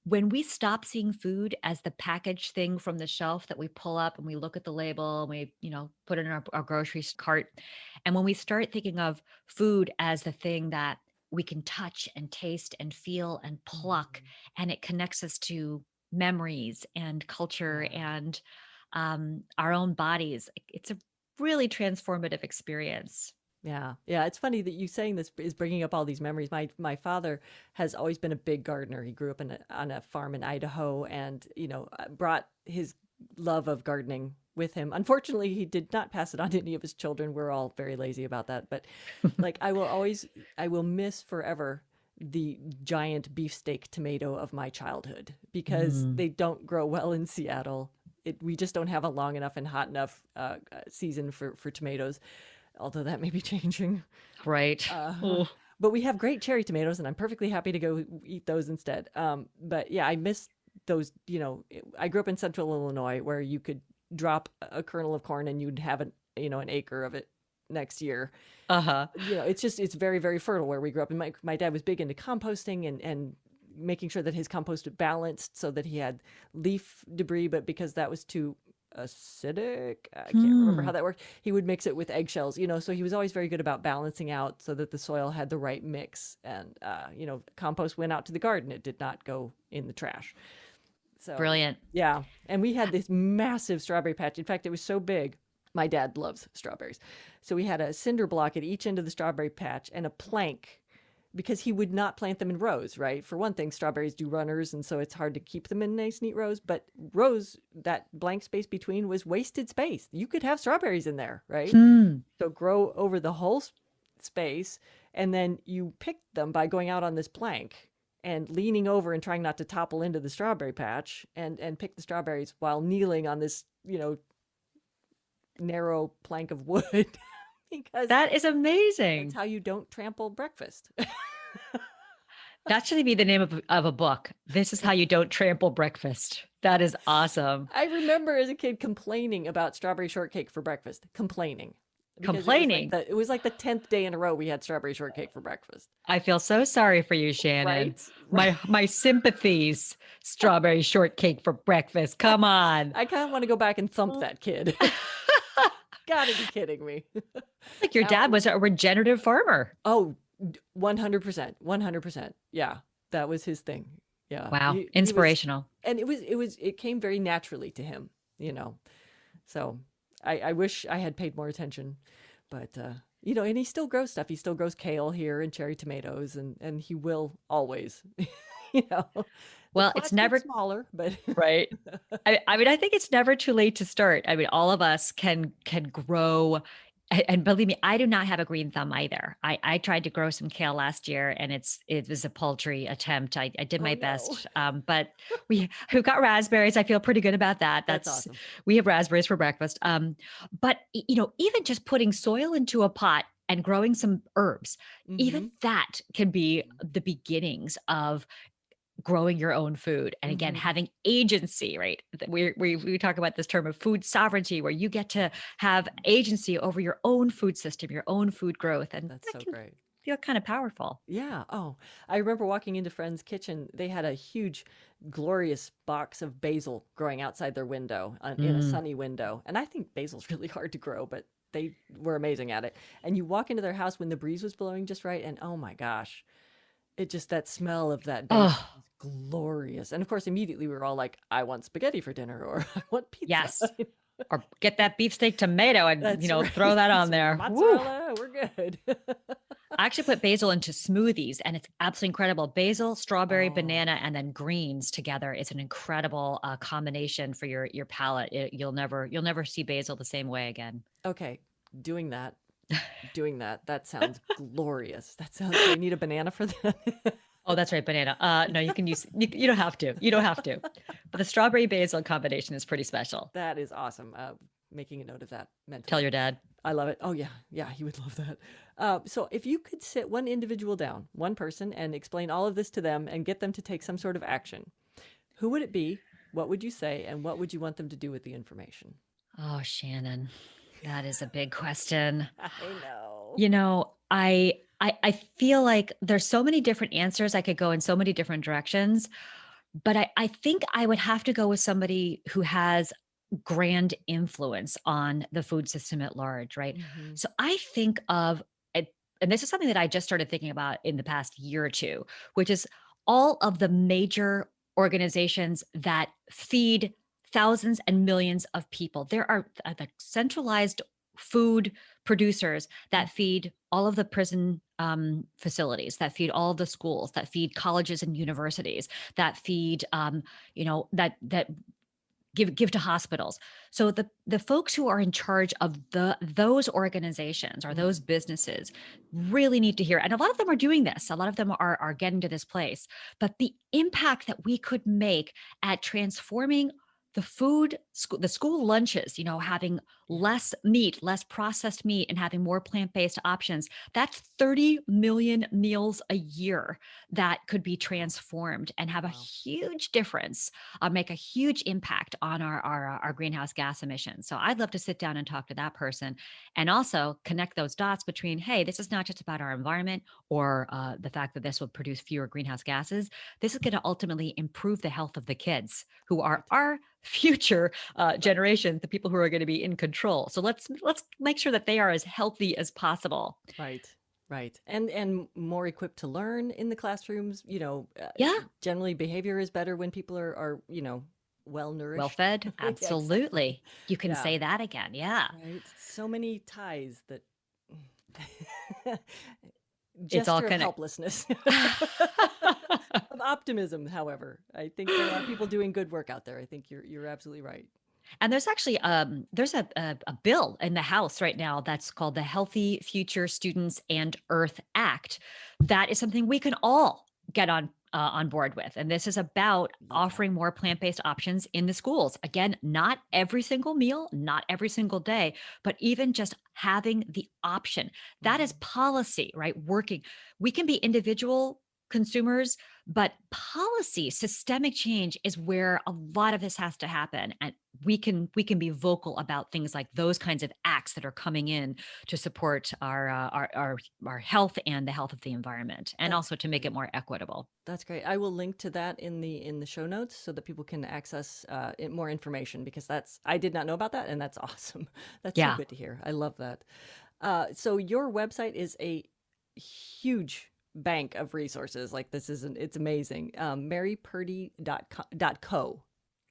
when we stop seeing food as the packaged thing from the shelf that we pull up and we look at the label and we, put it in our grocery cart, and when we start thinking of food as the thing that we can touch and taste and feel and pluck, Mhm. and it connects us to memories and culture Yeah. and our own bodies. It's a really transformative experience. Yeah, yeah. It's funny that you saying this is bringing up all these memories. My father has always been a big gardener. He grew up on a farm in Idaho, and brought his love of gardening with him. Unfortunately, he did not pass it on to any of his children. We're all very lazy about that. But like, I will miss forever the giant beefsteak tomato of my childhood, because Mm, they don't grow well in Seattle. We just don't have a long enough and hot enough season for tomatoes, although that may be changing. right. Uh, Oh, but we have great cherry tomatoes, and I'm perfectly happy to go eat those instead. But yeah, I miss those. I grew up in central Illinois, where you could drop a kernel of corn and you'd have an acre of it next year. uh-huh. It's very, very fertile where we grew up. And my dad was big into composting, and making sure that his compost was balanced so that he had leaf debris, but because that was too acidic, I can't remember how Hmm. that worked. He would mix it with eggshells, so he was always very good about balancing out so that the soil had the right mix. And compost went out to the garden. It did not go in the trash. So Brilliant. yeah, and we had this massive strawberry patch. In fact, it was so big. My dad loves strawberries. So we had a cinder block at each end of the strawberry patch and a plank, because he would not plant them in rows, right? For one thing, strawberries do runners, and so it's hard to keep them in nice, neat rows. But rows, that blank space between was wasted space. You could have strawberries in there, right? Hmm. So grow over the whole space, and then you pick them by going out on this plank and leaning over and trying not to topple into the strawberry patch, and pick the strawberries while kneeling on this narrow plank of wood. because That is that's amazing. how you don't trample breakfast. That should be the name of a book. This is how you don't trample breakfast. That is awesome. I remember as a kid complaining about strawberry shortcake for breakfast, complaining because Complaining. it was like the 10th day in a row we had strawberry shortcake for breakfast. I feel so sorry for you, Shannon. Right? Right. My sympathies. Strawberry shortcake for breakfast. Come on. I kind of want to go back and thump that kid. Gotta be kidding me. Like your dad was a regenerative farmer. Oh, 100%. 100%. Yeah. That was his thing. Yeah. Wow. He was, Inspirational. and it came very naturally to him, you know. So I wish I had paid more attention, but, and he still grows stuff. He still grows kale here and cherry tomatoes, and he will always, you know. The Well, it's plots get never smaller, but right. I mean, I think it's never too late to start. I mean, all of us can grow. And believe me, I do not have a green thumb either. I tried to grow some kale last year, and it was a paltry attempt. I did oh my no, best, but we've got raspberries. I feel pretty good about that. that's awesome. We have raspberries for breakfast. But even just putting soil into a pot and growing some herbs, Mm-hmm. even that can be the beginnings of growing your own food. And again, Mm-hmm. having agency, right? We talk about this term of food sovereignty, where you get to have agency over your own food system, your own food growth. And That's that so can great. feel kind of powerful. Yeah. Oh, I remember walking into friend's kitchen. They had a huge, glorious box of basil growing outside their window in a Mm. sunny window. And I think basil's really hard to grow, but they were amazing at it. And you walk into their house when the breeze was blowing just right, and oh my gosh, that smell of that basil Oh, was glorious. And of course, immediately we were all like, "I want spaghetti for dinner," or "I want pizza." yes. Or get that beefsteak tomato and, That's throw right. that on Some there. Woo. mozzarella. We're good. I actually put basil into smoothies, and it's absolutely incredible. Basil, strawberry, Oh, banana, and then greens together is an incredible combination for your palate. You'll never see basil the same way again. okay. Doing that. Doing that. That sounds glorious. That sounds. Do I need a banana for that? Oh, that's right, banana. No, you can use. You don't have to. You don't have to. But the strawberry basil combination is pretty special. That is awesome. Making a note of that Tell mentally. your dad. I love it. Oh yeah, yeah, he would love that. So if you could sit one individual down, one person, and explain all of this to them and get them to take some sort of action, who would it be? What would you say, and what would you want them to do with the information? Oh, Shannon, that is a big question. I know. I feel like there's so many different answers. I could go in so many different directions, but I think I would have to go with somebody who has grand influence on the food system at large, right? Mm-hmm. So I think of it, and this is something that I just started thinking about in the past year or two, which is all of the major organizations that feed thousands and millions of people. There are the centralized food producers that feed all of the prison facilities, that feed all of the schools, that feed colleges and universities, that feed that give to hospitals. So the folks who are in charge of those organizations or those businesses really need to hear. And a lot of them are doing this. A lot of them are getting to this place. But the impact that we could make at transforming the school lunches, having Yeah. less meat, less processed meat, and having more plant-based options, that's 30 million meals a year that could be transformed and have a Wow. huge difference, make a huge impact on our greenhouse gas emissions. So I'd love to sit down and talk to that person, and also connect those dots between, hey, this is not just about our environment or the fact that this will produce fewer greenhouse gases. This is going to ultimately improve the health of the kids who are Right. our future Right. generation, the people who are going to be in control. So let's make sure that they are as healthy as possible. Right. Right. And more equipped to learn in the classrooms. Yeah. Generally behavior is better when people are well Well nourished. fed. Yeah, exactly. Absolutely. You can Yeah. say that again. Yeah. Right. So many ties that It's all gesture of kind of. helplessness. Of optimism, however. I think there are people doing good work out there. I think you're absolutely right. And there's actually there's a bill in the House right now that's called the Healthy Future Students and Earth Act. That is something we can all get on board with. And this is about Love that. offering more plant based options in the schools. Again, not every single meal, not every single day, but even just having the option. That is Mhm. policy, right? Working. We can be individual consumers, but policy, systemic change is where a lot of this has to happen. And we can be vocal about things like those kinds of acts that are coming in to support our health and the health of the environment, and That's also to make it great. more equitable. That's great. I will link to that in the show notes so that people can access more information because that's I did not know about that and that's awesome. That's so Yeah, good to hear. I love that. So your website is a huge bank of resources. Like this isn't it's amazing. Marypurdy.co, you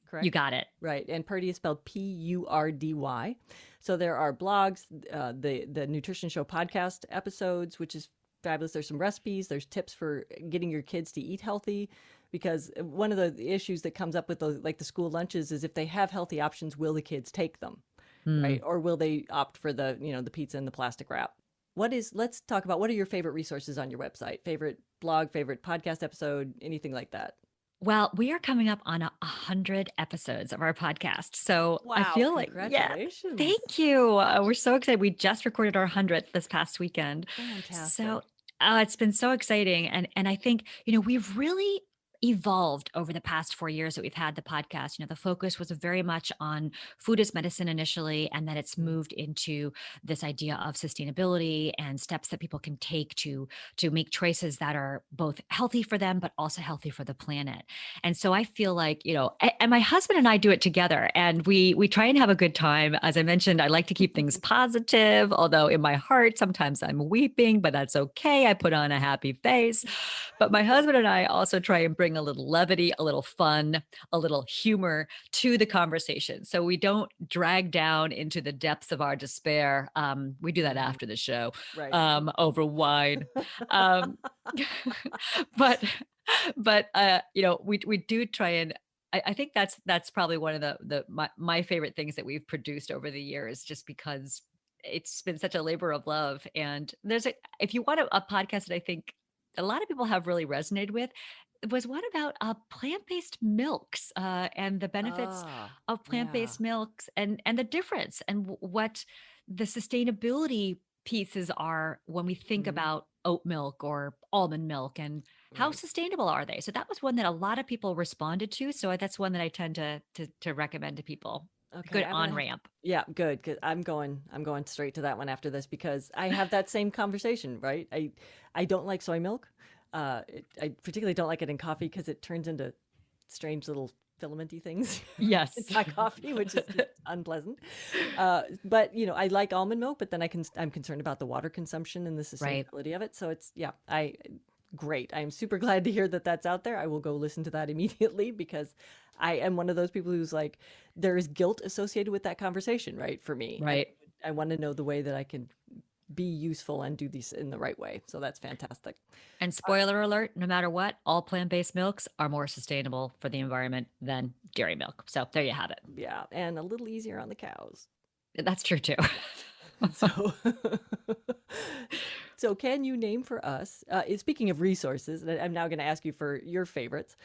correct? got it. Right. And Purdy is spelled Purdy. So there are blogs, the Nutrition Show podcast episodes, which is fabulous. There's some recipes, there's tips for getting your kids to eat healthy. Because one of the issues that comes up with the school lunches is if they have healthy options, will the kids take them? Right? Hmm. Or will they opt for the pizza and the plastic wrap? Let's talk about what are your favorite resources on your website? Favorite blog, favorite podcast episode, anything like that? Well, we are coming up on 100 episodes of our podcast. So I Wow, feel like, yeah, congratulations. thank you. We're so excited. We just recorded our 100th this past weekend. So Fantastic. it's been so exciting. And I think, we've really evolved over the past 4 years that we've had the podcast. The focus was very much on food as medicine initially, and then it's moved into this idea of sustainability and steps that people can take to make choices that are both healthy for them, but also healthy for the planet. And so I feel like, and my husband and I do it together, and we try and have a good time. As I mentioned, I like to keep things positive, although in my heart, sometimes I'm weeping, but that's okay. I put on a happy face. But my husband and I also try and bring a little levity, a little fun, a little humor to the conversation. So we don't drag down into the depths of our despair. We do that Mhm. after the show, Right. over wine. Um, but we do try and I think that's probably one of my favorite things that we've produced over the years, just because it's been such a labor of love. And if you want a podcast that I think a lot of people have really resonated with, it was one about plant-based milks, and the benefits Ah, of yeah. plant-based milks, and the difference, and what the sustainability pieces are when we think Mhm. about oat milk or almond milk, and how Right. sustainable are they. So that was one that a lot of people responded to. So that's one that I tend to recommend to people. A Okay, good I'm gonna on have to. ramp. Yeah, good. Cause I'm going straight to that one after this because I have that same conversation. Right. I don't like soy milk. I particularly don't like it in coffee because it turns into strange little filamenty things in Yes. my coffee, which is just unpleasant. But I like almond milk, but then I'm concerned about the water consumption and the Right. sustainability of it. So it's yeah, I great. I'm super glad to hear that that's out there. I will go listen to that immediately because I am one of those people who's like, there is guilt associated with that conversation, right? For me. And Right. I want to know the way that I can be useful and do these in the right way. So that's fantastic. And spoiler alert, no matter what, all plant-based milks are more sustainable for the environment than dairy milk. So there you have it. Yeah. And a little easier on the cows. That's true too. So, so can you name for us, speaking of resources, and I'm now going to ask you for your favorites.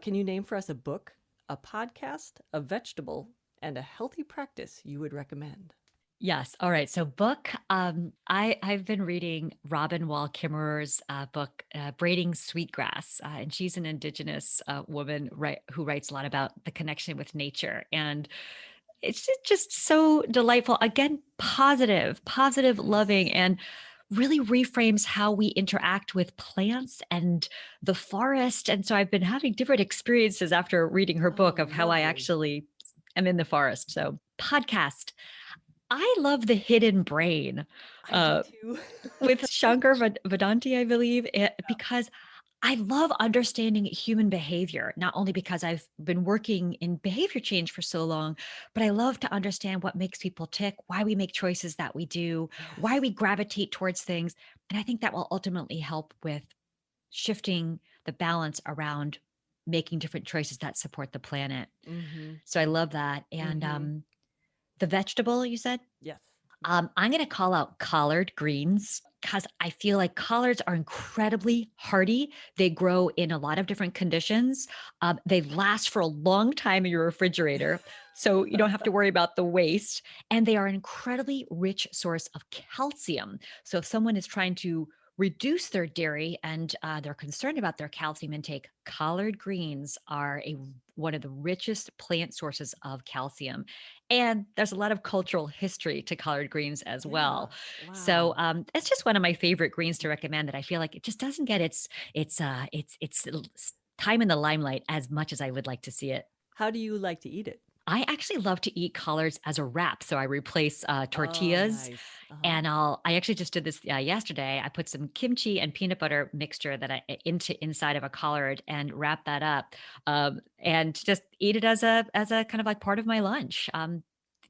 Can you name for us a book, a podcast, a vegetable, and a healthy practice you would recommend? Yes. All right. So book. I've been reading Robin Wall Kimmerer's book, Braiding Sweetgrass, and she's an Indigenous woman, right, who writes a lot about the connection with nature, and it's just so delightful. Again, positive, loving, Yes. and really reframes how we interact with plants and the forest. And so I've been having different experiences after reading her book Oh, of how I lovely. actually am in the forest. So podcast. I love The Hidden Brain, I do uh, too. with Shankar Vedanti, I believe, because I love understanding human behavior, not only because I've been working in behavior change for so long, but I love to understand what makes people tick, why we make choices that we do, why Yes. we gravitate towards things. And I think that will ultimately help with shifting the balance around making different choices that support the planet. Mm-hmm. So I love that. And Mm-hmm. the vegetable, you said? Yes. I'm going to call out collard greens. because I feel like collards are incredibly hardy. They grow in a lot of different conditions. They last for a long time in your refrigerator, so you don't have to worry about the waste. And they are an incredibly rich source of calcium. So if someone is trying to reduce their dairy and they're concerned about their calcium intake, collard greens are one of the richest plant sources of calcium. And there's a lot of cultural history to collard greens as Yeah. well. So Wow. it's just one of my favorite greens to recommend that I feel like it just doesn't get its time in the limelight as much as I would like to see it. How do you like to eat it? I actually love to eat collards as a wrap. So I replace Oh, tortillas, nice. Uh-huh. and I actually just did this yesterday. I put some kimchi and peanut butter mixture that I inside of a collard and wrap that up, and just eat it as a kind of like part of my lunch.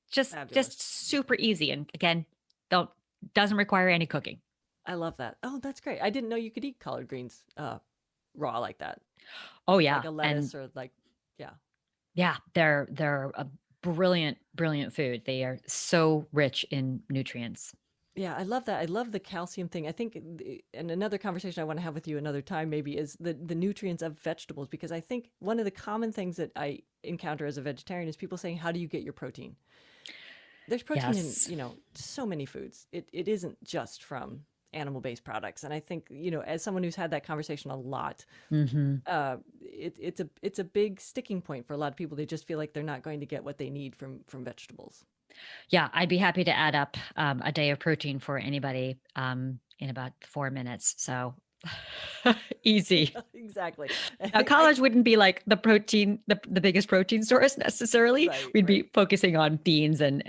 Just Fabulous. super easy, and again, don't doesn't require any cooking. I love that. Oh, that's great. I didn't know you could eat collard greens raw like that, Oh with like yeah, a and lettuce or like, yeah. yeah, they're a brilliant food. They are so rich in nutrients. Yeah, I love that. I love the calcium thing. I think, and another conversation I want to have with you another time maybe is the nutrients of vegetables, because I think one of the common things that I encounter as a vegetarian is people saying, "How do you get your protein?" There's protein in, Yes. so many foods. It isn't just from animal-based products. And I think, as someone who's had that conversation a lot, Hmm. it's a big sticking point for a lot of people. They just feel like they're not going to get what they need from vegetables. Yeah, I'd be happy to add up a day of protein for anybody in about 4 minutes. So easy. Exactly. And Now, I college wouldn't be like the biggest protein source necessarily. right, We'd right. be focusing on beans and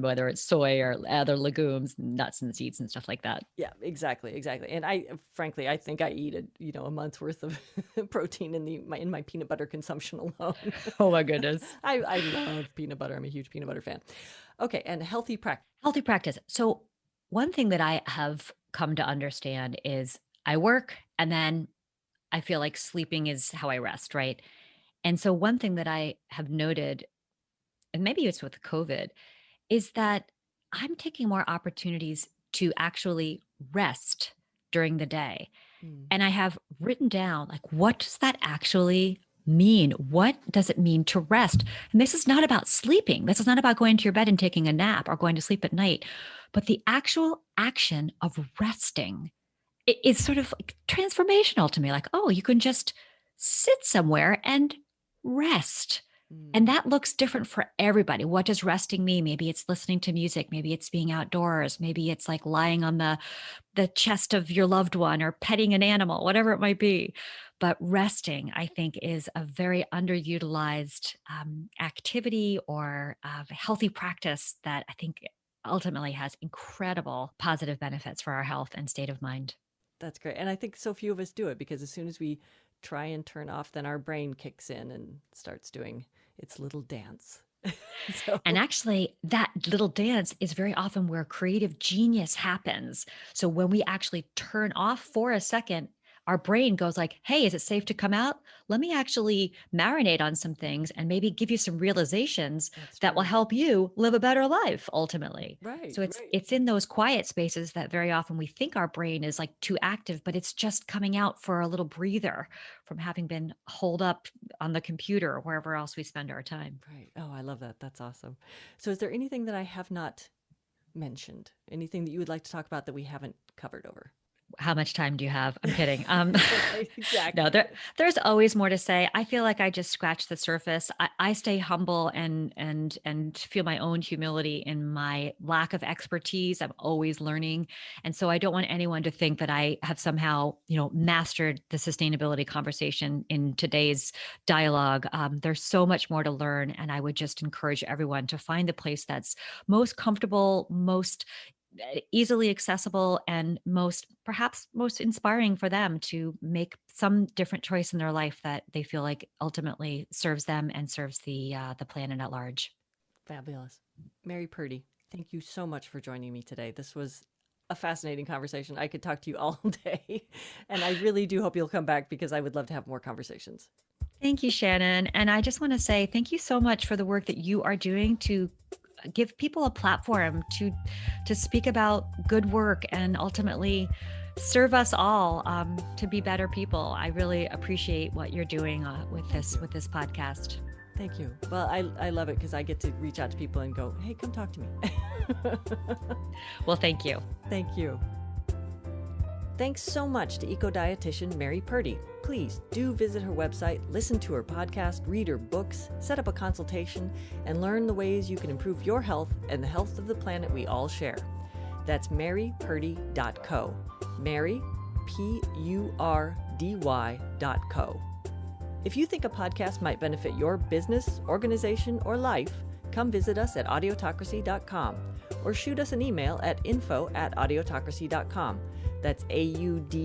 whether it's soy or other legumes, nuts and seeds and stuff like that. Yeah, exactly, exactly. And frankly, I think I eat a month's worth of protein in my peanut butter consumption alone. Oh my goodness. I love peanut butter. I'm a huge peanut butter fan. Okay, and healthy practice. Healthy practice. So, one thing that I have come to understand is I work and then I feel like sleeping is how I rest, right? And so, one thing that I have noted, and maybe it's with COVID, is that I'm taking more opportunities to actually rest during the day. Mm, And I have written down, like, what does that actually mean? What does it mean to rest? And this is not about sleeping. This is not about going to your bed and taking a nap or going to sleep at night, but the actual action of resting is sort of like transformational to me. Like, oh, you can just sit somewhere and rest. And mm. that looks different for everybody. What does resting mean? Maybe it's listening to music. Maybe it's being outdoors. Maybe it's like lying on the chest of your loved one or petting an animal, whatever it might be. But resting, I think, is a very underutilized activity or healthy practice that I think ultimately has incredible positive benefits for our health and state of mind. That's great. And I think so few of us do it because as soon as we try and turn off, then our brain kicks in and starts doing its little dance. So, And actually, that little dance is very often where creative genius happens. So when we actually turn off for a second, our brain goes like, "Hey, is it safe to come out? Let me actually marinate on some things and maybe give you some realizations that's that will true. help you live a better life ultimately." Right, So right. it's in those quiet spaces that very often we think our brain is like too active, but it's just coming out for a little breather from having been holed up on the computer or wherever else we spend our time. Right. Oh, I love that. That's awesome. So, is there anything that I have not mentioned? Anything that you would like to talk about that we haven't covered over? How much time do you have? I'm kidding. Right, No, exactly. there's always more to say. I feel like I just scratched the surface. I stay humble and feel my own humility in my lack of expertise. I'm always learning. And so I don't want anyone to think that I have somehow, mastered the sustainability conversation in today's dialogue. There's so much more to learn. And I would just encourage everyone to find the place that's most comfortable, most easily accessible and perhaps most inspiring for them to make some different choice in their life that they feel like ultimately serves them and serves the planet at large. Fabulous. Mary Purdy, thank you so much for joining me today. This was a fascinating conversation. I could talk to you all day. And I really do hope you'll come back because I would love to have more conversations. Thank you, Shannon. And I just want to say thank you so much for the work that you are doing to give people a platform to speak about good work and ultimately serve us all to be better people. I really appreciate what you're doing with this podcast. Thank you. Well, I love it because I get to reach out to people and go, hey, come talk to me. Well, thank you. Thank you. Thanks so much to eco-dietitian Mary Purdy. Please do visit her website, listen to her podcast, read her books, set up a consultation, and learn the ways you can improve your health and the health of the planet we all share. That's marypurdy.co. Mary, Purdy.co. If you think a podcast might benefit your business, organization, or life, come visit us at audiotocracy.com or shoot us an email at info@audiotocracy.com. That's AUDIOTOCRACY.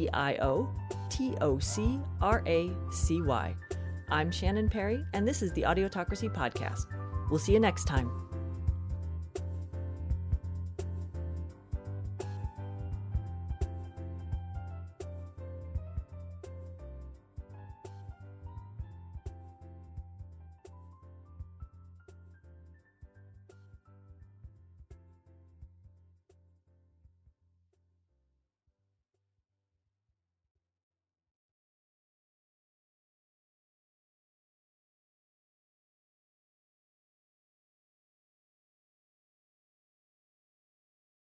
I'm Shannon Perry, and this is the Audiotocracy Podcast. We'll see you next time.